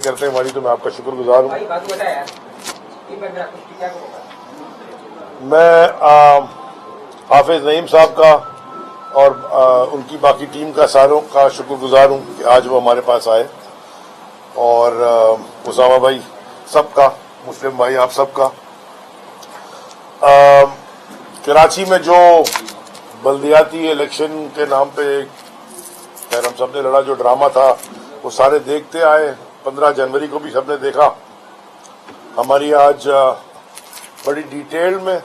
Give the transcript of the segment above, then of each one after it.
کرتے ہیں ہماری، تو میں آپ کا شکر گزار ہوں۔ میں حافظ نعیم صاحب کا اور ان کی باقی ٹیم کا ساروں کا شکر گزار ہوں کہ آج وہ ہمارے پاس آئے، اور اسامہ بھائی سب کا، مسلم بھائی آپ سب کا۔ کراچی میں جو بلدیاتی الیکشن کے نام پہ خیر ہم سب نے لڑا، جو ڈرامہ تھا وہ سارے دیکھتے آئے۔ 15 جنوری کو بھی سب نے دیکھا۔ ہماری آج بڑی ڈیٹیل میں،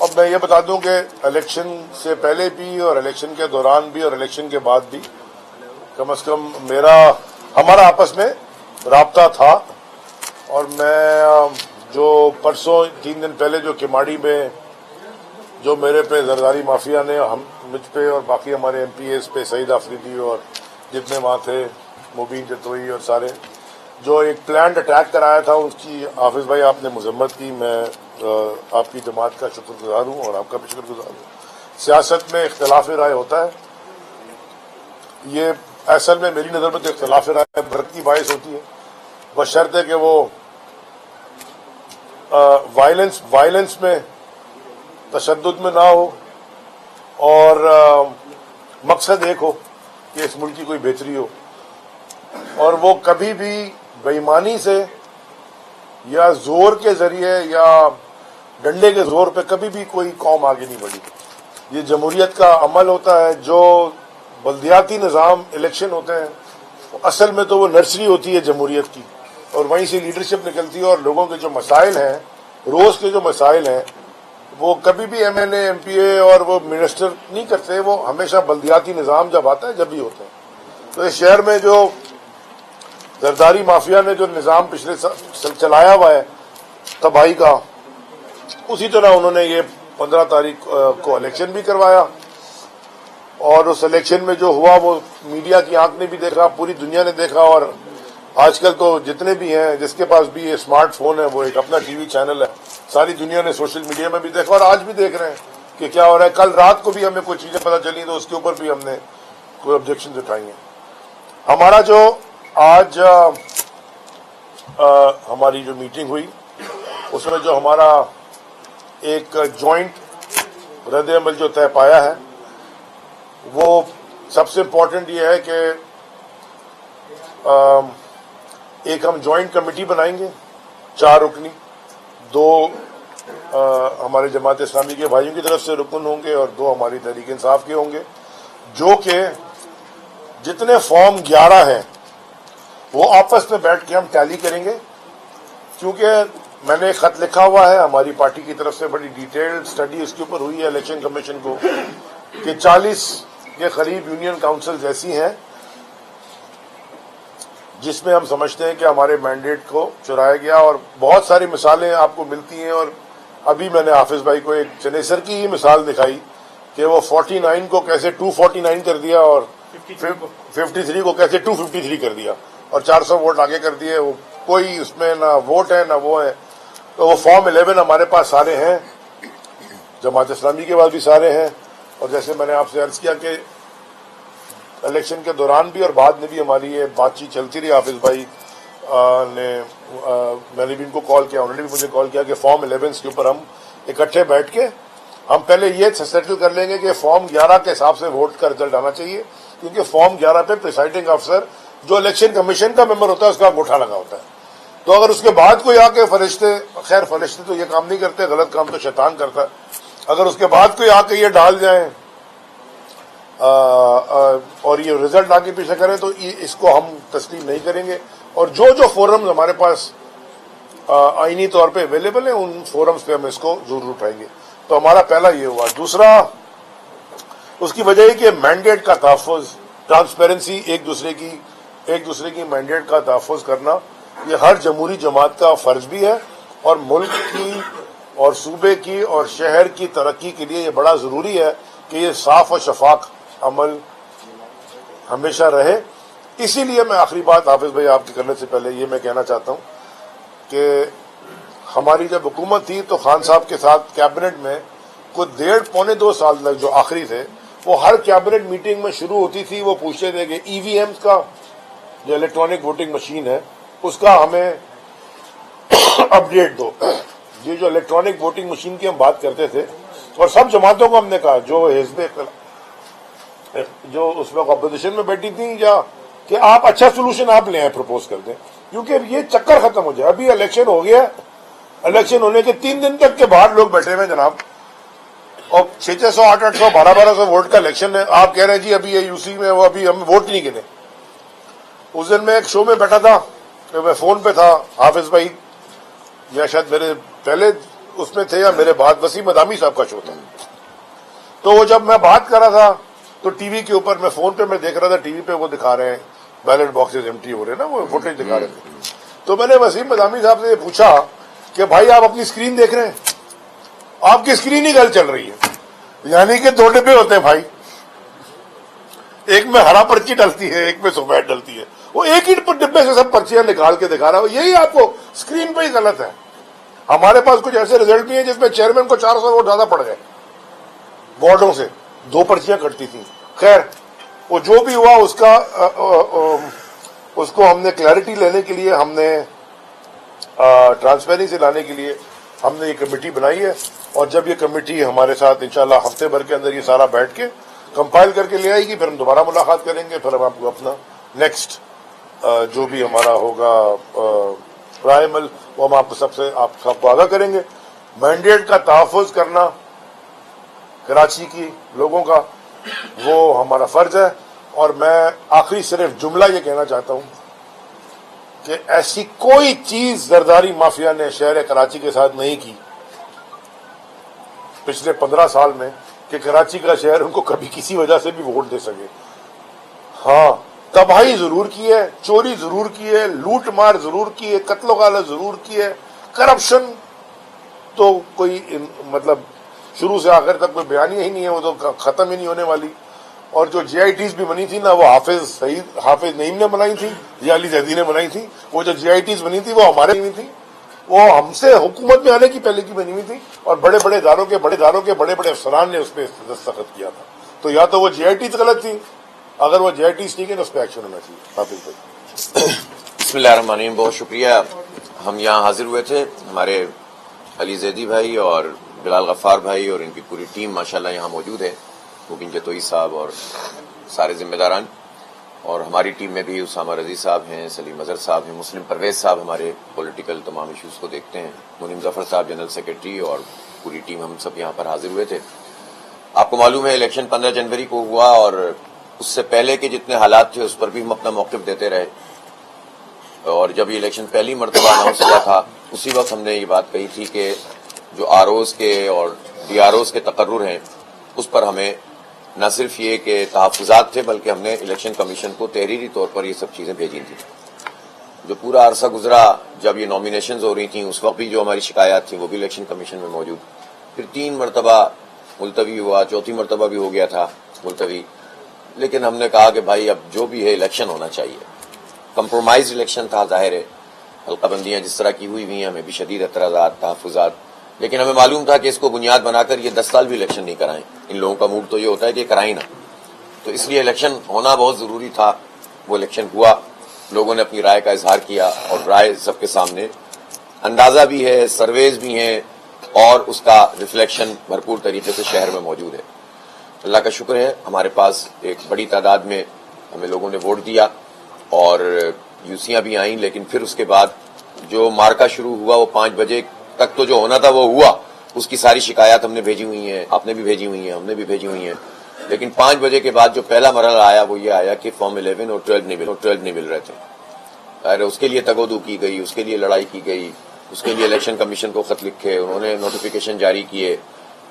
اب میں یہ بتا دوں کہ الیکشن سے پہلے بھی اور الیکشن کے دوران بھی اور الیکشن کے بعد بھی کم از کم ہمارا آپس میں رابطہ تھا، اور میں جو پرسوں 3 دن پہلے جو کماڑی میں جو میرے پہ زرداری مافیا نے مجھ پہ اور باقی ہمارے ایم پی ایز پہ، سعید آفریدی اور جتنے وہاں تھے، مبین جتوئی اور سارے، جو ایک پلانڈ اٹیک کرایا تھا، اس کی حافظ بھائی آپ نے مذمت کی۔ میں آپ کی جماعت کا شکر گزار ہوں اور آپ کا بھی شکر گزار ہوں۔ سیاست میں اختلاف رائے ہوتا ہے، یہ اصل میں میری نظر میں تو اختلاف رائے برکت کی باعث ہوتی ہے، بشرطے کہ وہ وائلنس میں، تشدد میں نہ ہو، اور مقصد ایک ہو کہ اس ملک کی کوئی بہتری ہو، اور وہ کبھی بھی بے ایمانی سے یا زور کے ذریعے یا ڈنڈے کے زور پہ کبھی بھی کوئی قوم آگے نہیں بڑھی۔ یہ جمہوریت کا عمل ہوتا ہے۔ جو بلدیاتی نظام الیکشن ہوتے ہیں، اصل میں تو وہ نرسری ہوتی ہے جمہوریت کی، اور وہیں سے لیڈرشپ نکلتی ہے، اور لوگوں کے جو مسائل ہیں، روز کے جو مسائل ہیں، وہ کبھی بھی ایم این اے، ایم پی اے اور وہ منسٹر نہیں کرتے، وہ ہمیشہ بلدیاتی نظام جب آتا ہے جب بھی ہوتے ہیں۔ تو اس شہر میں جو زرداری مافیا نے جو نظام پچھلے چلایا ہوا ہے تباہی کا، اسی طرح انہوں نے یہ 15 تاریخ کو الیکشن بھی کروایا، اور اس الیکشن میں جو ہوا وہ میڈیا کی آنکھ نے بھی دیکھا، پوری دنیا نے دیکھا، اور آج کل تو جتنے بھی ہیں، جس کے پاس بھی اسمارٹ فون ہے، وہ ایک اپنا ٹی وی چینل ہے، ساری دنیا نے سوشل میڈیا میں بھی دیکھا، اور آج بھی دیکھ رہے ہیں کہ کیا ہو رہا ہے۔ کل رات کو بھی ہمیں کوئی چیزیں پتہ چلی تو اس کے اوپر بھی ہم نے کوئی آبجیکشن اٹھائی ہیں۔ ہمارا جو آج ہماری جو میٹنگ ہوئی، اس میں جو ہمارا ایک جوائنٹ رد عمل جو طے پایا ہے، وہ سب سے امپورٹنٹ یہ ہے کہ ایک ہم جوائنٹ کمیٹی بنائیں گے، 4 رکنی، 2 ہمارے جماعت اسلامی کے بھائیوں کی طرف سے رکن ہوں گے اور 2 ہماری تحریک انصاف کے ہوں گے، جو کہ جتنے فارم 11 ہیں وہ آپس میں بیٹھ کے ہم ٹیلی کریں گے، کیونکہ میں نے ایک خط لکھا ہوا ہے ہماری پارٹی کی طرف سے، بڑی ڈیٹیل سٹڈی اس کے اوپر ہوئی ہے الیکشن کمیشن کو، کہ 40 کے قریب یونین کاؤنسلز ایسی ہیں جس میں ہم سمجھتے ہیں کہ ہمارے مینڈیٹ کو چرایا گیا، اور بہت ساری مثالیں آپ کو ملتی ہیں۔ اور ابھی میں نے حافظ بھائی کو ایک چنیسر کی ہی مثال دکھائی کہ وہ 49 کو کیسے 249 کر دیا، اور 53 کو کیسے 253 کر دیا، اور 400 ووٹ آگے کر دیے۔ وہ کوئی اس میں نہ ووٹ ہے نہ وہ ہے۔ تو وہ فارم 11 ہمارے پاس سارے ہیں، جماعت اسلامی کے پاس بھی سارے ہیں، اور جیسے میں نے آپ سے عرض کیا کہ الیکشن کے دوران بھی اور بعد میں بھی ہماری یہ بات چیت چلتی رہی۔ حافظ بھائی میں نے بھی ان کو کال کیا، انہوں نے بھی مجھے کال کیا کہ فارم 11 کے اوپر ہم اکٹھے بیٹھ کے ہم پہلے یہ سیٹل کر لیں گے کہ فارم 11 کے حساب سے ووٹ کا رزلٹ آنا چاہیے، کیونکہ فارم 11 پہ پریسائڈنگ افسر جو الیکشن کمیشن کا ممبر ہوتا ہے اس کا انگوٹھا لگا ہوتا ہے۔ تو اگر اس کے بعد کوئی آ کے خیر فرشتے تو یہ کام نہیں کرتے، غلط کام تو شیطان کرتا ہے، اگر اس کے بعد کوئی آ کے یہ ڈال جائیں اور یہ رزلٹ آگے پیچھے کریں تو اس کو ہم تسلیم نہیں کریں گے۔ اور جو فورمز ہمارے پاس آئینی طور پہ اویلیبل ہیں، ان فورمز پہ ہم اس کو ضرور اٹھائیں گے۔ تو ہمارا پہلا یہ ہوا۔ دوسرا، اس کی وجہ ہے کہ مینڈیٹ کا تحفظ، ٹرانسپیرنسی، ایک دوسرے کی مینڈیٹ کا تحفظ کرنا، یہ ہر جمہوری جماعت کا فرض بھی ہے، اور ملک کی اور صوبے کی اور شہر کی ترقی کے لیے یہ بڑا ضروری ہے کہ یہ صاف اور شفاف عمل ہمیشہ رہے۔ اسی لیے میں آخری بات حافظ بھائی آپ کے کرنے سے پہلے یہ میں کہنا چاہتا ہوں کہ ہماری جب حکومت تھی تو خان صاحب کے ساتھ کیبنٹ میں کوئی 1.5-2 سال تک جو آخری تھے، وہ ہر کیبنٹ میٹنگ میں شروع ہوتی تھی، وہ پوچھتے تھے کہ ای وی ایم کا جو الیکٹرانک ووٹنگ مشین ہے اس کا ہمیں اپڈیٹ دو. یہ جو الیکٹرانک ووٹنگ مشین کی ہم بات کرتے تھے اور سب جماعتوں کو ہم نے کہا جو جو اس وقت اپوزیشن میں بیٹھی تھیں یا کہ آپ اچھا سولوشن آپ لے آئیں پروپوز کر دیں کیونکہ یہ چکر ختم ہو جائے. ابھی الیکشن ہو گیا, الیکشن ہونے کے 3 دن تک کے بعد لوگ بیٹھے ہوئے جناب اور 600 800 1200 ووٹ کا الیکشن ہے. آپ کہہ رہے ہیں جی ابھی یہ یو سی میں وہ ابھی ہم ووٹ نہیں گنے. اس دن میں ایک شو میں بیٹھا تھا, میں فون پہ تھا, حافظ بھائی یا شاید میرے پہلے اس میں تھے یا میرے بعد وسیم ادامی صاحب کا شو تھا. تو وہ جب میں بات کر رہا تھا تو ٹی وی کے اوپر میں فون پہ میں دیکھ رہا تھا, ٹی وی پہ وہ دکھا رہے ہیں بیلٹ باکسز ایمٹی ہو رہے ہیں نا, وہ فوٹیج دکھا رہے تھے. تو میں نے وسیم ادامی صاحب سے یہ پوچھا کہ بھائی آپ اپنی اسکرین دیکھ رہے ہیں, آپ کی اسکرین ہی گل چل رہی ہے. یعنی کہ 2 ڈبے ہوتے ہیں بھائی, ایک میں ہرا پرچی ڈلتی ہے ایک میں سفید ڈلتی ہے, وہ ایک ہی ڈبے سے سب پرچیاں نکال کے دکھا رہا ہے. یہی آپ کو اسکرین پہ ہی غلط ہے. ہمارے پاس کچھ ایسے ریزلٹ بھی ہیں جس میں چیئرمین کو 400 ووٹ زیادہ پڑ گئے وارڈوں سے, 2 پرچیاں کٹتی تھیں. خیر وہ جو بھی ہوا اس کو ہم نے کلیئرٹی لینے کے لیے, ہم نے ٹرانسپیرنسی لانے کے لیے ہم نے یہ کمیٹی بنائی ہے. اور جب یہ کمیٹی ہمارے ساتھ انشاءاللہ ہفتے بھر کے اندر یہ سارا بیٹھ کے کمپائل کر کے لے آئے گی, پھر ہم دوبارہ ملاقات کریں گے, پھر ہم آپ کو اپنا نیکسٹ جو بھی ہمارا ہوگا رائے عمل وہ ہم آپ سب کو آگاہ کریں گے. مینڈیٹ کا تحفظ کرنا کراچی کی لوگوں کا وہ ہمارا فرض ہے. اور میں آخری صرف جملہ یہ کہنا چاہتا ہوں کہ ایسی کوئی چیز زرداری مافیا نے شہر کراچی کے ساتھ نہیں کی پچھلے 15 سال میں کہ کراچی کا شہر ان کو کبھی کسی وجہ سے بھی ووٹ دے سکے. ہاں تباہی ضرور کی ہے, چوری ضرور کی ہے, لوٹ مار ضرور کی ہے, قتل و غارت ضرور کی ہے, کرپشن تو کوئی مطلب شروع سے آخر تک کوئی بیان ہی نہیں ہے, وہ تو ختم ہی نہیں ہونے والی. اور جو جے آئی ٹیز بھی بنی تھی نا وہ حافظ نعیم نے بنائی تھی یا علی زیدی نے بنائی تھی. وہ جو جے آئی ٹیز بنی تھی وہ ہمارے نہیں تھی, وہ ہم سے حکومت میں آنے کی پہلے کی بنی ہوئی تھی اور بڑے بڑے اداروں کے بڑے بڑے افسران نے اس پہ دستخط کیا تھا. تو یا تو وہ جے آئی ٹیز غلط تھی, اگر وہ جے آئی ٹیز ٹھیک ہے تو اس پہ ایکشن ہونا چاہیے. حافظ بھائی بسم اللہ الرحمن الرحیم. بہت شکریہ. ہم یہاں حاضر ہوئے تھے, ہمارے علی زیدی بھائی اور بلال غفار بھائی اور ان کی پوری ٹیم ماشاءاللہ یہاں موجود ہے, مبین جتوئی صاحب اور سارے ذمہ داران, اور ہماری ٹیم میں بھی اسامہ رضی صاحب ہیں, سلیم اظہر صاحب ہیں, مسلم پرویز صاحب ہمارے پولیٹیکل تمام ایشوز کو دیکھتے ہیں, منیم ظفر صاحب جنرل سیکرٹری, اور پوری ٹیم ہم سب یہاں پر حاضر ہوئے تھے. آپ کو معلوم ہے الیکشن 15 جنوری کو ہوا اور اس سے پہلے کے جتنے حالات تھے اس پر بھی ہم اپنا موقف دیتے رہے. اور جب یہ الیکشن پہلی مرتبہ اناؤنس ہوا تھا اسی وقت ہم نے یہ بات کہی تھی کہ جو آر اوز کے اور ڈی آر اوز کے تقرر ہیں اس پر ہمیں نہ صرف یہ کہ تحفظات تھے بلکہ ہم نے الیکشن کمیشن کو تحریری طور پر یہ سب چیزیں بھیجی تھیں. جو پورا عرصہ گزرا جب یہ نامینیشنز ہو رہی تھیں اس وقت بھی جو ہماری شکایات تھیں وہ بھی الیکشن کمیشن میں موجود, پھر 3 مرتبہ ملتوی ہوا, 4تھی مرتبہ بھی ہو گیا تھا ملتوی. لیکن ہم نے کہا کہ بھائی اب جو بھی ہے الیکشن ہونا چاہیے. کمپرومائز الیکشن تھا, ظاہر ہے حلقہ بندیاں جس طرح کی ہوئی ہیں, ہمیں بھی شدید اعتراضات, تحفظات, لیکن ہمیں معلوم تھا کہ اس کو بنیاد بنا کر یہ 10 سال بھی الیکشن نہیں کرائیں. ان لوگوں کا موڈ تو یہ ہوتا ہے کہ کرائیں نا, تو اس لیے الیکشن ہونا بہت ضروری تھا. وہ الیکشن ہوا, لوگوں نے اپنی رائے کا اظہار کیا اور رائے سب کے سامنے, اندازہ بھی ہے, سرویز بھی ہیں اور اس کا ریفلیکشن بھرپور طریقے سے شہر میں موجود ہے. اللہ کا شکر ہے ہمارے پاس ایک بڑی تعداد میں ہمیں لوگوں نے ووٹ دیا اور یوسیاں بھی آئیں, لیکن پھر اس کے بعد جو مارکا شروع ہوا وہ 5 بجے تک تو جو ہونا تھا وہ ہوا. اس کی ساری شکایات ہم نے بھیجی ہوئی ہیں, آپ نے بھی بھیجی ہوئی ہیں, ہم نے بھی بھیجی ہوئی ہیں. لیکن 5 بجے کے بعد جو پہلا مرحلہ آیا وہ یہ آیا کہ فارم 11 اور 12 نہیں مل رہے تھے. اس کے لیے تگودو کی گئی, اس کے لیے لڑائی کی گئی, اس کے لیے الیکشن کمیشن کو خط لکھے, انہوں نے نوٹیفیکیشن جاری کیے.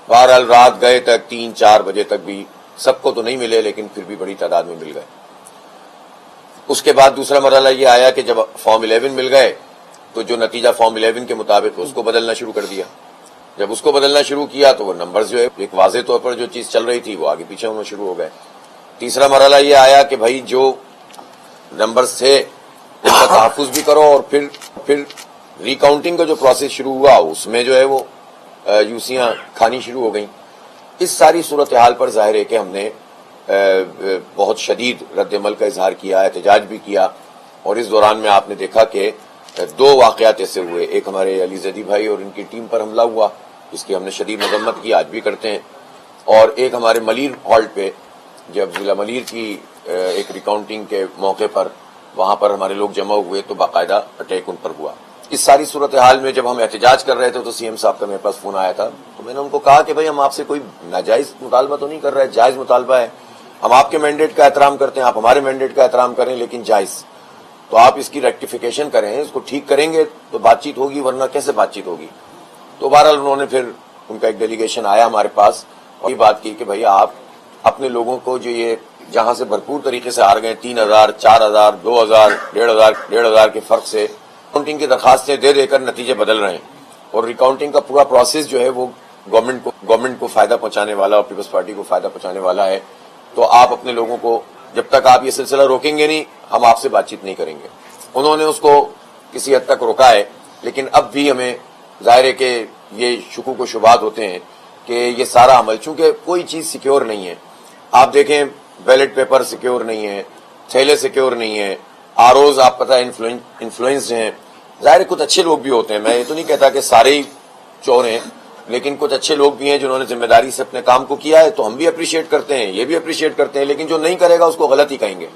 بہرحال رات گئے تک 3-4 بجے تک بھی سب کو تو نہیں ملے لیکن پھر بھی بڑی تعداد میں مل گئے. اس کے بعد دوسرا مرحلہ یہ آیا کہ جب فارم 11 مل گئے تو جو نتیجہ فارم 11 کے مطابق اس کو بدلنا شروع کر دیا. جب اس کو بدلنا شروع کیا تو وہ نمبرز جو ہے ایک واضح طور پر جو چیز چل رہی تھی وہ آگے پیچھے ہونا شروع ہو گئے. تیسرا مرحلہ یہ آیا کہ بھائی جو نمبرز تھے ان کا تحفظ بھی کرو, اور پھر ریکاؤنٹنگ کا جو پروسیس شروع ہوا اس میں جو ہے وہ یوسیاں کھانی شروع ہو گئیں. اس ساری صورتحال پر ظاہر ہے کہ ہم نے بہت شدید رد عمل کا اظہار کیا, احتجاج بھی کیا, اور اس دوران میں آپ نے دیکھا کہ دو واقعات ایسے ہوئے، ایک ہمارے علی زیدی بھائی اور ان کی ٹیم پر حملہ ہوا جس کی ہم نے شدید مذمت کی، آج بھی کرتے ہیں، اور ایک ہمارے ملیر ہالٹ پہ جب ضلع ملیر کی ایک ریکاؤنٹنگ کے موقع پر وہاں پر ہمارے لوگ جمع ہوئے تو باقاعدہ اٹیک ان پر ہوا۔ اس ساری صورتحال میں جب ہم احتجاج کر رہے تھے تو سی ایم صاحب کا میرے پاس فون آیا تھا، تو میں نے ان کو کہا کہ بھائی ہم آپ سے کوئی ناجائز مطالبہ تو نہیں کر رہے، جائز مطالبہ ہے، ہم آپ کے مینڈیٹ کا احترام کرتے ہیں، آپ ہمارے مینڈیٹ کا احترام کریں لیکن جائز، تو آپ اس کی ریکٹیفیکیشن کریں، اس کو ٹھیک کریں گے تو بات چیت ہوگی، ورنہ کیسے بات چیت ہوگی۔ تو بہرحال انہوں نے پھر ان کا ایک ڈیلیگیشن آیا ہمارے پاس اور یہ بات کی کہ بھائی آپ اپنے لوگوں کو جو یہ جہاں سے بھرپور طریقے سے ہار گئے 3000 4000 2000 1500 کے فرق سے ریکاؤنٹنگ کی درخواستیں دے دے کر نتیجے بدل رہے ہیں اور ریکاؤنٹنگ کا پورا پروسیس جو ہے وہ گورنمنٹ کو فائدہ پہنچانے والا اور پیپلز پارٹی کو فائدہ پہنچانے والا ہے، تو آپ اپنے لوگوں کو جب تک آپ یہ سلسلہ روکیں گے نہیں ہم آپ سے بات چیت نہیں کریں گے۔ انہوں نے اس کو کسی حد تک روکا ہے، لیکن اب بھی ہمیں ظاہر ہے کہ یہ شکوک و شبہات ہوتے ہیں کہ یہ سارا عمل چونکہ کوئی چیز سیکیور نہیں ہے، آپ دیکھیں بیلٹ پیپر سیکیور نہیں ہے، تھیلے سیکیور نہیں ہے، آروز آپ پتہ انفلوئنسڈ ہیں، ظاہر کچھ اچھے لوگ بھی ہوتے ہیں، میں یہ تو نہیں کہتا کہ سارے ہی چور ہیں، لیکن کچھ اچھے لوگ بھی ہیں جنہوں نے ذمہ داری سے اپنے کام کو کیا ہے تو ہم بھی اپریشیٹ کرتے ہیں، یہ بھی اپریشیٹ کرتے ہیں، لیکن جو نہیں کرے گا اس کو غلط ہی کہیں گے۔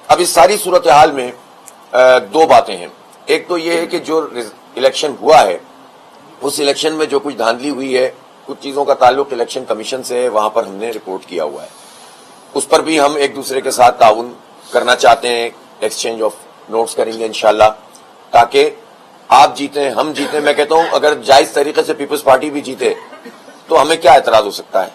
اب اس ساری صورتحال میں دو باتیں ہیں، ایک تو یہ ہے کہ جو الیکشن ہوا ہے اس الیکشن میں جو کچھ دھاندلی ہوئی ہے، کچھ چیزوں کا تعلق الیکشن کمیشن سے ہے، وہاں پر ہم نے رپورٹ کیا ہوا ہے، اس پر بھی ہم ایک دوسرے کے ساتھ تعاون کرنا چاہتے ہیں، ایکسچینج آف نوٹس کریں گے انشاءاللہ، تاکہ آپ جیتیں ہم جیتیں۔ میں کہتا ہوں اگر جائز طریقے سے پیپلز پارٹی بھی جیتے تو ہمیں کیا اعتراض ہو سکتا ہے،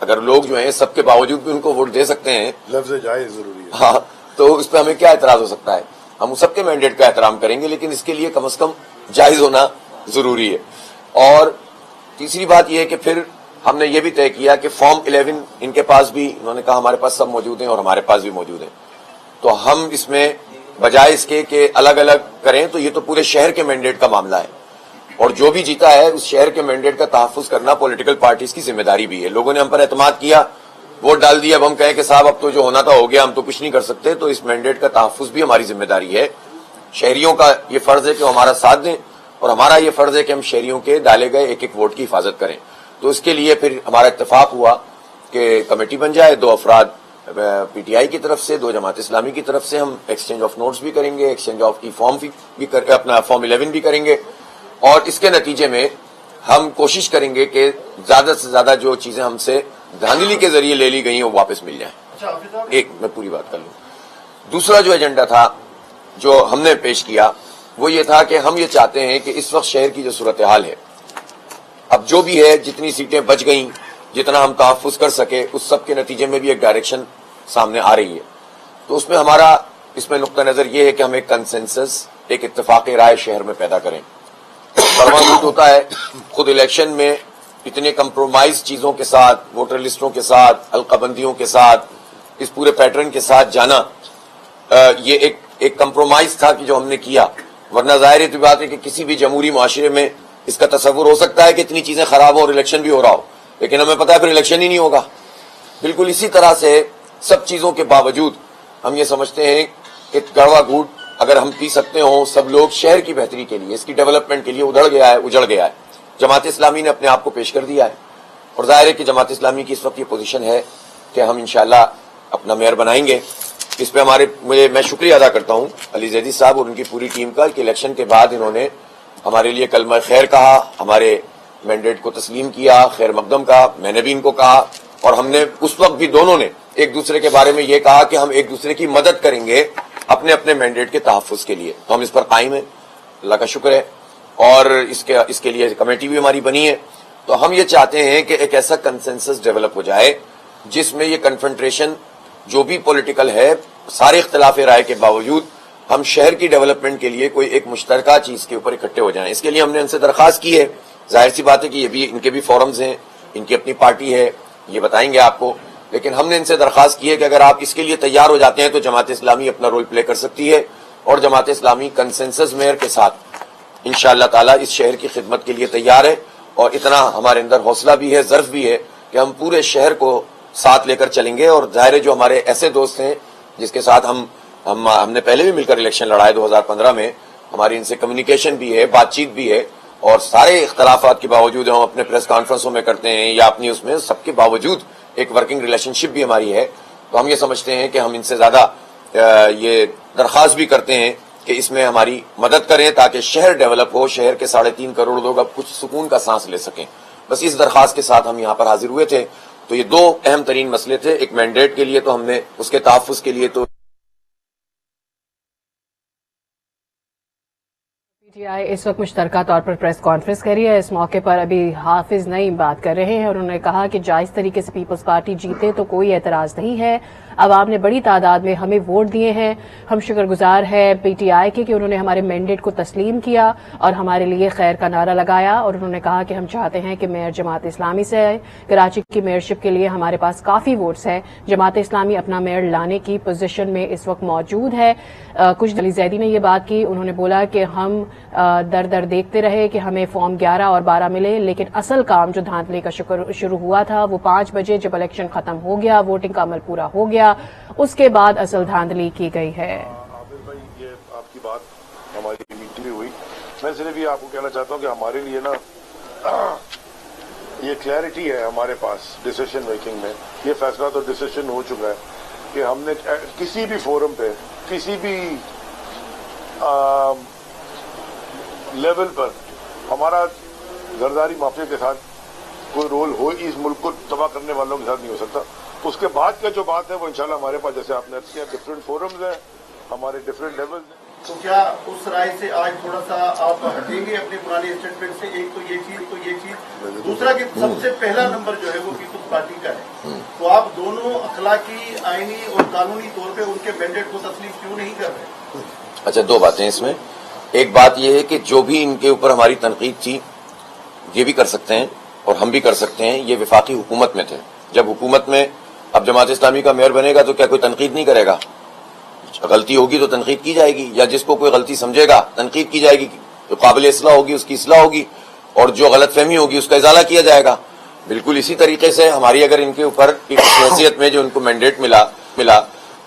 اگر لوگ جو ہیں سب کے باوجود بھی ان کو ووٹ دے سکتے ہیں، لفظ جائز ضروری ہے، ہاں، تو اس پہ ہمیں کیا اعتراض ہو سکتا ہے، ہم سب کے مینڈیٹ کا احترام کریں گے، لیکن اس کے لیے کم از کم جائز ہونا ضروری ہے۔ اور تیسری بات یہ ہے کہ پھر ہم نے یہ بھی طے کیا کہ فارم 11 ان کے پاس بھی، انہوں نے کہا ہمارے پاس سب موجود ہیں اور ہمارے پاس بھی موجود ہیں، تو ہم اس میں بجائے اس کے کہ الگ الگ کریں تو یہ تو پورے شہر کے مینڈیٹ کا معاملہ ہے، اور جو بھی جیتا ہے اس شہر کے مینڈیٹ کا تحفظ کرنا پولیٹیکل پارٹیز کی ذمہ داری بھی ہے۔ لوگوں نے ہم پر اعتماد کیا، ووٹ ڈال دیا، اب ہم کہیں کہ صاحب اب تو جو ہونا تھا ہو گیا، ہم تو کچھ نہیں کر سکتے، تو اس مینڈیٹ کا تحفظ بھی ہماری ذمہ داری ہے۔ شہریوں کا یہ فرض ہے کہ وہ ہمارا ساتھ دیں اور ہمارا یہ فرض ہے کہ ہم شہریوں کے ڈالے گئے ایک ایک ووٹ کی حفاظت کریں۔ تو اس کے لیے پھر ہمارا اتفاق ہوا کہ کمیٹی بن جائے، 2 افراد پی ٹی آئی کی طرف سے، 2 جماعت اسلامی کی طرف سے، ہم ایکسچینج آف نوٹس بھی کریں گے، ایکسچینج آف ای فارم بھی اپنا فارم 11 بھی کریں گے، اور اس کے نتیجے میں ہم کوشش کریں گے کہ زیادہ سے زیادہ جو چیزیں ہم سے دھاندلی کے ذریعے لے لی گئی ہیں وہ واپس مل جائیں۔ ایک میں پوری بات کر لوں، دوسرا جو ایجنڈا تھا جو ہم نے پیش کیا وہ یہ تھا کہ ہم یہ چاہتے ہیں کہ اس وقت شہر کی جو صورتحال ہے، اب جو بھی ہے، جتنی سیٹیں بچ گئیں، جتنا ہم تحفظ کر سکے، اس سب کے نتیجے میں بھی ایک ڈائریکشن سامنے آ رہی ہے، تو اس میں ہمارا اس میں نقطہ نظر یہ ہے کہ ہم ایک کنسنسس، ایک اتفاق رائے شہر میں پیدا کریں۔ پرواز ہوتا ہے خود الیکشن میں اتنے کمپرومائز چیزوں کے ساتھ، ووٹر لسٹوں کے ساتھ، حلقہ بندیوں کے ساتھ، اس پورے پیٹرن کے ساتھ جانا، یہ ایک کمپرومائز تھا کہ جو ہم نے کیا، ورنہ ظاہر سی بات ہے کہ کسی بھی جمہوری معاشرے میں اس کا تصور ہو سکتا ہے کہ اتنی چیزیں خراب ہوں اور الیکشن بھی ہو رہا ہو، لیکن ہمیں پتا ہے پھر الیکشن ہی نہیں ہوگا۔ بالکل اسی طرح سے سب چیزوں کے باوجود ہم یہ سمجھتے ہیں کہ گڑوا گھوٹ اگر ہم پی سکتے ہوں سب لوگ شہر کی بہتری کے لیے، اس کی ڈیولپمنٹ کے لیے اجڑ گیا ہے۔ جماعت اسلامی نے اپنے آپ کو پیش کر دیا ہے، اور ظاہر ہے کہ جماعت اسلامی کی اس وقت یہ پوزیشن ہے کہ ہم انشاءاللہ اپنا میئر بنائیں گے۔ اس پہ میں شکریہ ادا کرتا ہوں علی زیدی صاحب اور ان کی پوری ٹیم کا کہ الیکشن کے بعد انہوں نے ہمارے لیے کلمہ خیر کہا، ہمارے مینڈیٹ کو تسلیم کیا، خیر مقدم کہا، میں نے بھی ان کو کہا، اور ہم نے اس وقت بھی دونوں نے ایک دوسرے کے بارے میں یہ کہا کہ ہم ایک دوسرے کی مدد کریں گے اپنے اپنے مینڈیٹ کے تحفظ کے لیے، تو ہم اس پر قائم ہیں، اللہ کا شکر ہے، اور اس کے لیے کمیٹی بھی ہماری بنی ہے۔ تو ہم یہ چاہتے ہیں کہ ایک ایسا کنسنسس ڈیولپ ہو جائے جس میں یہ کنفرنٹریشن جو بھی پولیٹیکل ہے، سارے اختلاف رائے کے باوجود ہم شہر کی ڈیولپمنٹ کے لیے کوئی ایک مشترکہ چیز کے اوپر اکٹھے ہو جائیں۔ اس کے لیے ہم نے ان سے درخواست کی ہے، ظاہر سی بات ہے کہ یہ بھی ان کے بھی فورمز ہیں، ان کی اپنی پارٹی ہے، یہ بتائیں گے آپ کو، لیکن ہم نے ان سے درخواست کی ہے کہ اگر آپ اس کے لیے تیار ہو جاتے ہیں تو جماعت اسلامی اپنا رول پلے کر سکتی ہے، اور جماعت اسلامی کنسنسس میئر کے ساتھ انشاءاللہ تعالی اس شہر کی خدمت کے لیے تیار ہے، اور اتنا ہمارے اندر حوصلہ بھی ہے، ظرف بھی ہے کہ ہم پورے شہر کو ساتھ لے کر چلیں گے۔ اور ظاہر ہے جو ہمارے ایسے دوست ہیں جس کے ساتھ ہم نے پہلے بھی مل کر الیکشن لڑائے 2015 میں، ہماری ان سے کمیونیکیشن بھی ہے, بات چیت بھی ہے, اور سارے اختلافات کے باوجود ہم اپنے پریس کانفرنسوں میں کرتے ہیں یا اپنی اس میں, سب کے باوجود ایک ورکنگ ریلیشن شپ بھی ہماری ہے. تو ہم یہ سمجھتے ہیں کہ ہم ان سے زیادہ یہ درخواست بھی کرتے ہیں کہ اس میں ہماری مدد کریں تاکہ شہر ڈیولپ ہو, شہر کے 3.5 کروڑ لوگ اب کچھ سکون کا سانس لے سکیں. بس اس درخواست کے ساتھ ہم یہاں پر حاضر ہوئے تھے. تو یہ 2 اہم ترین مسئلے تھے. ایک مینڈیٹ کے لیے تو ہم نے اس کے تحفظ کے لیے تو پی ٹی آئی اس وقت مشترکہ طور پر پریس کانفرنس کری ہے. اس موقع پر ابھی حافظ نعیم بات کر رہے ہیں اور انہوں نے کہا کہ جائز طریقے سے پیپلز پارٹی جیتے تو کوئی اعتراض نہیں ہے. عوام نے بڑی تعداد میں ہمیں ووٹ دیے ہیں. ہم شکر گزار ہیں پی ٹی آئی کے کہ انہوں نے ہمارے مینڈیٹ کو تسلیم کیا اور ہمارے لیے خیر کا نعرہ لگایا. اور انہوں نے کہا کہ ہم چاہتے ہیں کہ میئر جماعت اسلامی سے ہے. کراچی کی میئرشپ کے لیے ہمارے پاس کافی ووٹس ہیں. جماعت اسلامی اپنا میئر لانے کی پوزیشن میں اس وقت موجود ہے. کچھ علی زیدی نے یہ بات کی. انہوں نے بولا کہ ہم در در دیکھتے رہے کہ ہمیں فارم 11 اور 12 ملے, لیکن اصل کام جو دھاندلی کا شروع ہوا تھا وہ 5 بجے جب الیکشن ختم ہو گیا, ووٹنگ کا عمل پورا ہو گیا, اس کے بعد اصل دھاندلی کی گئی ہے. عابد بھائی, یہ آپ کی بات ہماری میٹنگ میں ہوئی. میں صرف یہ آپ کو کہنا چاہتا ہوں کہ ہمارے لیے نا یہ کلیئرٹی ہے ہمارے پاس ڈیسیشن میکنگ میں. یہ فیصلہ تو ڈیسیشن ہو چکا ہے کہ ہم نے کسی بھی فورم پہ, کسی بھی لیول پر ہمارا زرداری مافیا کے ساتھ کوئی رول ہو, اس ملک کو تباہ کرنے والوں کے ساتھ نہیں ہو سکتا. اس کے بعد کا جو بات ہے وہ انشاءاللہ ہمارے پاس, جیسے آپ نے عرض کیا, ڈفرینٹ فورمز ہیں, ہمارے ڈفرینٹ لیولز ہیں. تو کیا اس رائے سے آج تھوڑا سا آپ ہٹیں گے اپنے پرانے اسٹیٹمنٹ سے؟ ایک تو یہ چیز, دوسرا کہ سب سے پہلا نمبر جو ہے وہ پیپلز پارٹی کا ہے, تو آپ دونوں اخلاقی, آئینی اور قانونی طور پہ ان کے مینڈیٹ کو تسلیم کیوں نہیں کر رہے؟ اچھا, 2 باتیں اس میں. ایک بات یہ ہے کہ جو بھی ان کے اوپر ہماری تنقید تھی یہ بھی کر سکتے ہیں اور ہم بھی کر سکتے ہیں. یہ وفاقی حکومت میں تھے. جب حکومت میں اب جماعت اسلامی کا میئر بنے گا تو کیا کوئی تنقید نہیں کرے گا؟ غلطی ہوگی تو تنقید کی جائے گی, یا جس کو کوئی غلطی سمجھے گا تنقید کی جائے گی. جو قابل اصلاح ہوگی اس کی اصلاح ہوگی, اور جو غلط فہمی ہوگی اس کا ازالہ کیا جائے گا. بالکل اسی طریقے سے ہماری اگر ان کے اوپر حیثیت میں جو ان کو مینڈیٹ ملا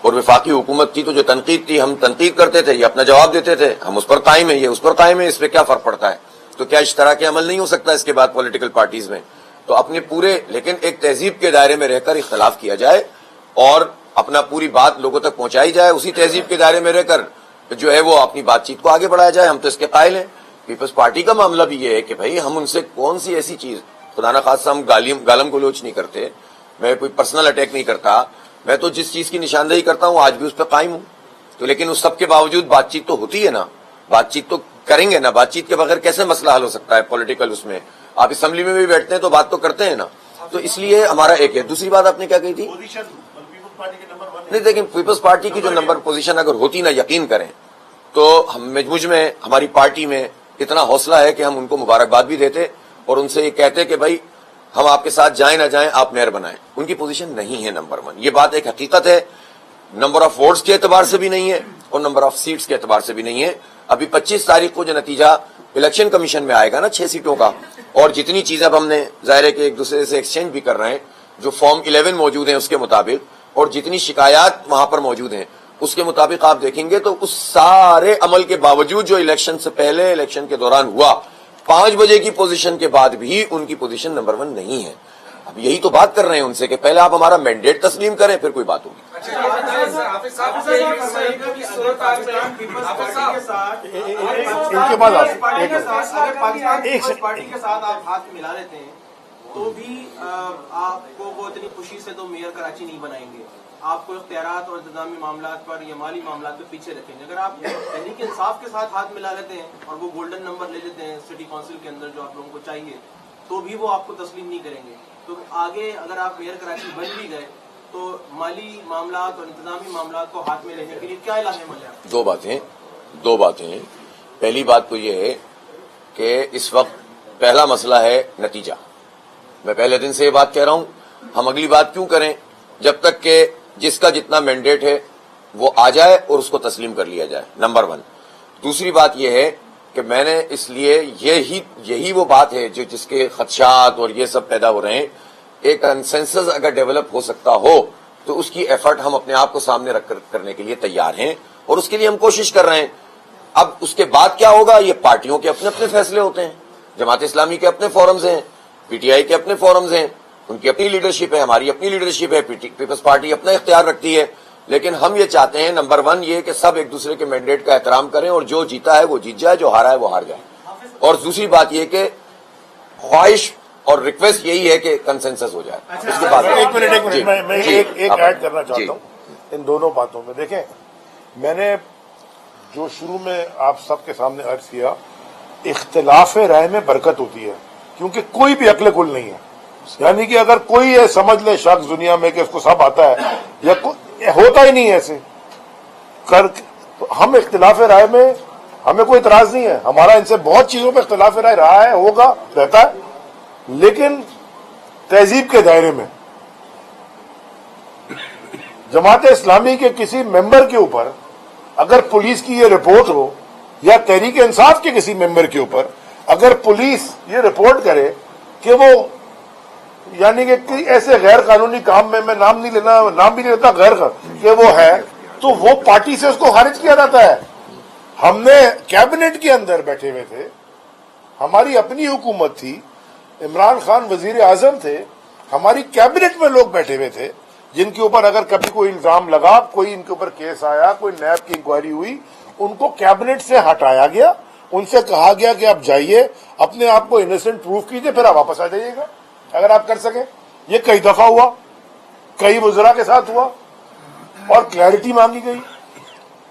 اور وفاقی حکومت تھی تو جو تنقید تھی ہم تنقید کرتے تھے, یہ اپنا جواب دیتے تھے. ہم اس پر قائم ہیں, یہ اس پر قائم ہے, اس پہ کیا فرق پڑتا ہے؟ تو کیا اشتراک عمل نہیں ہو سکتا اس کے بعد پولیٹیکل پارٹیز میں؟ تو اپنے پورے, لیکن ایک تہذیب کے دائرے میں رہ کر اختلاف کیا جائے اور اپنا پوری بات لوگوں تک پہنچائی جائے. اسی تہذیب کے دائرے میں رہ کر جو ہے وہ اپنی بات چیت کو آگے بڑھایا جائے. ہم تو اس کے قائل ہیں. پیپلز پارٹی کا معاملہ بھی یہ ہے کہ بھائی ہم ان سے کون سی ایسی چیز, خدا نخواستہ ہم گالم گلوچ نہیں کرتے, میں کوئی پرسنل اٹیک نہیں کرتا, میں تو جس چیز کی نشاندہی کرتا ہوں آج بھی اس پہ قائم ہوں. تو لیکن اس سب کے باوجود بات چیت تو ہوتی ہے نا, بات چیت تو کریں گے نا. بات چیت کے بغیر کیسے مسئلہ حل ہو سکتا ہے پولیٹیکل؟ اس میں آپ اسمبلی میں بھی بیٹھتے ہیں تو بات تو کرتے ہیں نا. تو اس لیے ہمارا ایک ہے. دوسری بات آپ نے کیا کہی تھی؟ نہیں, لیکن پیپلز پارٹی کی جو نمبر پوزیشن اگر ہوتی نا, یقین کریں تو ہم مجھ میں, ہماری پارٹی میں اتنا حوصلہ ہے کہ ہم ان کو مبارکباد بھی دیتے اور ان سے یہ کہتے کہ بھائی ہم آپ کے ساتھ جائیں نہ جائیں, آپ میئر بنائیں. ان کی پوزیشن نہیں ہے نمبر 1. یہ بات ایک حقیقت ہے. نمبر آف ووٹس کے اعتبار سے بھی نہیں ہے اور نمبر آف سیٹس کے اعتبار سے بھی نہیں ہے. ابھی 25 تاریخ کو جو نتیجہ الیکشن کمیشن میں آئے گا نا 6 سیٹوں کا, اور جتنی چیزیں اب ہم نے ظاہر ہے کہ ایک دوسرے سے ایکسچینج بھی کر رہے ہیں, جو فارم 11 موجود ہیں اس کے مطابق, اور جتنی شکایات وہاں پر موجود ہیں اس کے مطابق آپ دیکھیں گے تو اس سارے عمل کے باوجود جو الیکشن سے پہلے, الیکشن کے دوران ہوا, 5 بجے کی پوزیشن کے بعد بھی ان کی پوزیشن نمبر 1 نہیں ہے. اب یہی تو بات کر رہے ہیں ان سے کہ پہلے آپ ہمارا مینڈیٹ تسلیم کریں پھر کوئی بات ہوگی. ان کے بعد پارٹی کے ساتھ آپ ہاتھ ملا لیتے ہیں تو بھی آپ کو وہ اتنی خوشی سے تو میئر کراچی نہیں بنائیں گے. آپ کو اختیارات اور انتظامی معاملات پر یا مالی معاملات پہ پیچھے رکھیں گے. اگر آپ تحریک انصاف کے ساتھ ہاتھ ملا لیتے ہیں اور وہ گولڈن نمبر لے لیتے ہیں سٹی کونسل کے اندر جو آپ لوگوں کو چاہیے, تو بھی وہ آپ کو تسلیم نہیں کریں گے. تو آگے اگر آپ میئر کراچی بن بھی گئے تو مالی معاملات اور انتظامی معاملات کو ہاتھ میں لینے کے لیے کیا اعلان عمل ہے؟ 2 باتیں. پہلی بات تو یہ ہے کہ اس وقت پہلا مسئلہ ہے نتیجہ. میں پہلے دن سے یہ بات کہہ رہا ہوں, ہم اگلی بات کیوں کریں جب تک کہ جس کا جتنا مینڈیٹ ہے وہ آ جائے اور اس کو تسلیم کر لیا جائے, نمبر 1. دوسری بات یہ ہے کہ میں نے اس لیے یہی وہ بات ہے جو جس کے خدشات اور یہ سب پیدا ہو رہے ہیں. ایک کنسنسس اگر ڈیولپ ہو سکتا ہو تو اس کی ایفرٹ ہم اپنے آپ کو سامنے رکھ کر کرنے کے لیے تیار ہیں اور اس کے لیے ہم کوشش کر رہے ہیں. اب اس کے بعد کیا ہوگا، یہ پارٹیوں کے اپنے اپنے فیصلے ہوتے ہیں. جماعت اسلامی کے اپنے فورمز ہیں، پی ٹی آئی کے اپنے فورمز ہیں، ان کی اپنی لیڈرشپ ہے، ہماری اپنی لیڈرشپ ہے، پیپلز پارٹی اپنا اختیار رکھتی ہے. لیکن ہم یہ چاہتے ہیں نمبر 1 یہ کہ سب ایک دوسرے کے مینڈیٹ کا احترام کریں، اور جو جیتا ہے وہ جیت جائے، جو ہارا ہے وہ ہار جائے. اور دوسری بات یہ کہ خواہش اور ریکویسٹ یہی ہے کہ کنسنسس ہو جائے. اس کے بعد ایک منٹ میں ایک ایڈ کرنا چاہتا ہوں ان دونوں باتوں میں. دیکھیں، میں نے جو شروع میں آپ سب کے سامنے عرض کیا، اختلاف رائے میں برکت ہوتی ہے، کیونکہ کوئی بھی عقل کل نہیں ہے. یعنی کہ اگر کوئی یہ سمجھ لے شخص دنیا میں کہ اس کو سب آتا ہے، یا ہوتا ہی نہیں ایسے تو ہم اختلاف رائے میں ہمیں کوئی اعتراض نہیں ہے. ہمارا ان سے بہت چیزوں پہ اختلاف رائے رہا ہے، ہوگا، رہتا ہے، لیکن تہذیب کے دائرے میں. جماعت اسلامی کے کسی ممبر کے اوپر اگر پولیس کی یہ رپورٹ ہو، یا تحریک انصاف کے کسی ممبر کے اوپر اگر پولیس یہ رپورٹ کرے کہ وہ یعنی کہ ایسے غیر قانونی کام میں نام بھی نہیں لیتا غیر کہ وہ ہے، تو وہ پارٹی سے اس کو خارج کیا جاتا ہے. ہم نے کیبنٹ کے اندر بیٹھے ہوئے تھے، ہماری اپنی حکومت تھی، عمران خان وزیر اعظم تھے، ہماری کیبنٹ میں لوگ بیٹھے ہوئے تھے جن کے اوپر اگر کبھی کوئی الزام لگا، کوئی ان کے اوپر کیس آیا، کوئی نیب کی انکوائری ہوئی، ان کو کیبنٹ سے ہٹایا گیا، ان سے کہا گیا کہ آپ جائیے، اپنے آپ کو انوسنٹ پروف کیجئے، پھر آپ واپس آ جائیے گا اگر آپ کر سکیں. یہ کئی دفعہ ہوا، کئی وزراء کے ساتھ ہوا، اور کلیئرٹی مانگی گئی.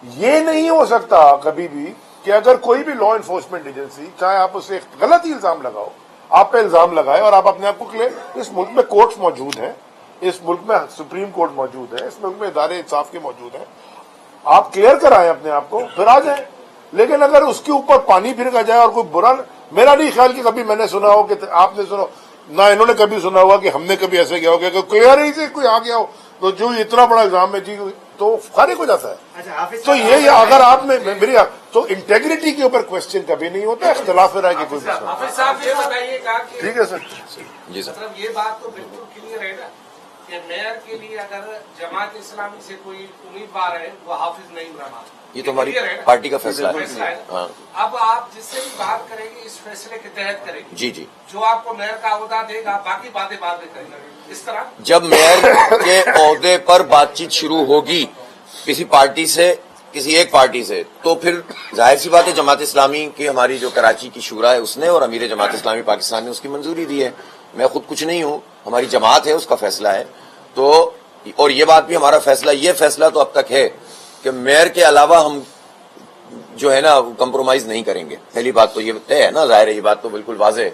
یہ نہیں ہو سکتا کبھی بھی کہ اگر کوئی بھی لا انفورسمنٹ ایجنسی، چاہے آپ اسے غلط ہی الزام لگاؤ، آپ پہ الزام لگائے اور آپ اپنے آپ کو کلیئر. اس ملک میں کورٹس موجود ہیں، اس ملک میں سپریم کورٹ موجود ہے، اس ملک میں ادارے انصاف کے موجود ہیں، آپ کلیئر کرائیں اپنے آپ کو، پھر آ جائیں. لیکن اگر اس کے اوپر پانی پھرکا جائے اور کوئی برا، میرا نہیں خیال کہ کبھی میں نے سنا ہو کہ آپ نے سنا، نہ انہوں نے کبھی سنا ہوگا کہ ہم نے کبھی ایسے کیا ہو کہ کلیئر ہی سے کوئی آ گیا ہو تو جو اتنا بڑا الزام ہے جی تو خارج ہو جاتا ہے. تو یہ اگر آپ میں میری تو انٹیگریٹی کے اوپر کوشچن کبھی نہیں ہوتا، اختلاف رائے کی کوئی مسئلہ. حافظ صاحب یہ بتائیے گا کہ ٹھیک ہے سر. جی سر. مطلب یہ بات تو بالکل کلیئر ہے نا کہ میئر کے لیے اگر جماعت اسلامی سے کوئی امیدوار ہے وہ حافظ نعیم رحمان، یہ تو ہماری پارٹی کا فیصلہ ہے. ہاں اب آپ جس سے بھی بات کریں گے اس فیصلے کے تحت کریں گے. جی جی. جو آپ کو میئر کا عہدہ دے گا باقی باتیں بعد میں کریں گے، اس طرح. جب میئر کے عہدے پر بات چیت شروع ہوگی کسی پارٹی سے، کسی ایک پارٹی سے، تو پھر ظاہر سی بات ہے جماعت اسلامی کی ہماری جو کراچی کی شورا ہے اس نے اور امیر جماعت اسلامی پاکستان نے اس کی منظوری دی ہے. میں خود کچھ نہیں ہوں، ہماری جماعت ہے، اس کا فیصلہ ہے. تو اور یہ بات بھی ہمارا فیصلہ، یہ فیصلہ تو اب تک ہے کہ میئر کے علاوہ ہم جو ہے نا کمپرومائز نہیں کریں گے. پہلی بات تو یہ طے ہے نا، ظاہر ہے یہ بات تو بالکل واضح ہے.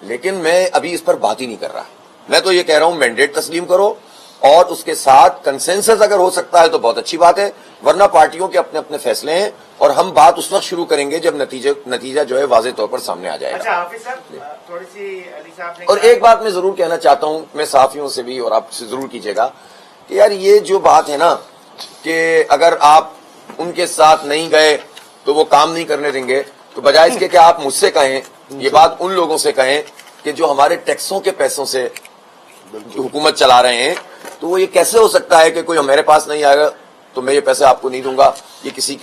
لیکن میں ابھی اس پر بات ہی نہیں کر رہا. میں تو یہ کہہ رہا ہوں مینڈیٹ تسلیم کرو اور اس کے ساتھ کنسنسس اگر ہو سکتا ہے تو بہت اچھی بات ہے، ورنہ پارٹیوں کے اپنے اپنے فیصلے ہیں اور ہم بات اس وقت شروع کریں گے جب نتیجہ جو ہے واضح طور پر سامنے آ جائے گا. اچھا حافظ صاحب، تھوڑی سی علی صاحب نے اور ایک بات میں ضرور کہنا چاہتا ہوں، میں صحافیوں سے بھی اور آپ سے ضرور کیجیے گا کہ یار یہ جو بات ہے نا کہ اگر آپ ان کے ساتھ نہیں گئے تو وہ کام نہیں کرنے دیں گے، تو بجائے اس کے کہ آپ مجھ سے کہیں، یہ بات ان لوگوں سے کہیں کہ جو ہمارے ٹیکسوں کے پیسوں سے حکومت چلا رہے ہیں. تو وہ یہ کیسے ہو سکتا ہے کہ کوئی میرے پاس نہیں آئے گا تو میں یہ پیسے آپ کو نہیں دوں گا. یہ کسی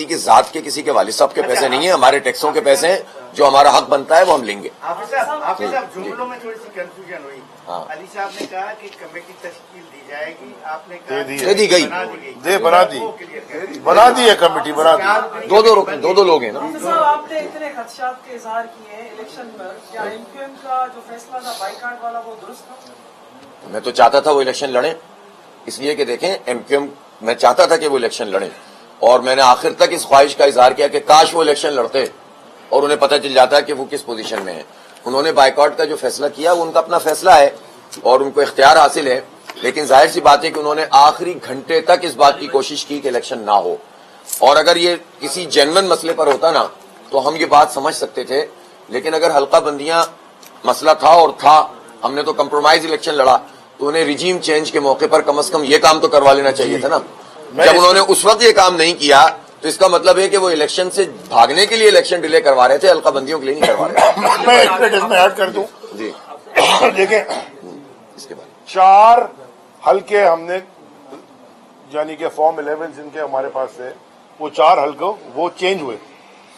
کے ذات کے، کسی کے والد صاحب کے پیسے نہیں ہیں، ہمارے ٹیکسوں کے پیسے ہیں. جو ہمارا حق بنتا ہے وہ ہم لیں گے. حافظ صاحب جملوں میں تھوڑی سی کنفیوژن ہوئی. علی صاحب نے کہا کہ کمیٹی تشکیل دی جائے گی، آپ نے کہا دے دی گئی، بنا دی ہے کمیٹی، بنا دی. دو لوگ ہیں نا. صاحب آپ نے اتنے خدشات کے اظہار کیے ہیں الیکشن پر، کیا ایم کیو ایم کا جو فیصلہ تھا بائیکاٹ والا وہ درست تھا؟ میں تو چاہتا تھا وہ الیکشن لڑیں، اس لیے کہ دیکھیں ایم کیو ایم، میں چاہتا تھا کہ وہ الیکشن لڑیں اور میں نے آخر تک اس خواہش کا اظہار کیا کہ کاش وہ الیکشن لڑتے اور انہیں پتہ چل جاتا کہ وہ کس پوزیشن میں ہیں. انہوں نے بائیکاٹ کا جو فیصلہ کیا وہ ان کا اپنا فیصلہ ہے اور ان کو اختیار حاصل ہے، لیکن ظاہر سی بات ہے کہ انہوں نے آخری گھنٹے تک اس بات کی کوشش کی کہ الیکشن نہ ہو. اور اگر یہ کسی جینون مسئلے پر ہوتا نا تو ہم یہ بات سمجھ سکتے تھے، لیکن اگر حلقہ بندیاں مسئلہ تھا اور تھا، ہم نے تو کمپرومائز الیکشن لڑا، تو انہیں ریجیم چینج کے موقع پر کم از کم یہ کام تو کروا لینا چاہیے تھا نا. جب انہوں نے اس وقت یہ کام نہیں کیا تو اس کا مطلب ہے کہ وہ الیکشن سے بھاگنے کے لیے الیکشن ڈیلے کروا رہے تھے، حلقہ بندیوں کے لیے نہیں کروا رہے تھے. میں ایک منٹ اس میں ایڈ کر دوں. جی دیکھیں، اس کے بعد 4 حلقے ہم نے یعنی کہ فارم 11 جن کے ہمارے پاس ہے وہ 4 حلقوں وہ چینج ہوئے.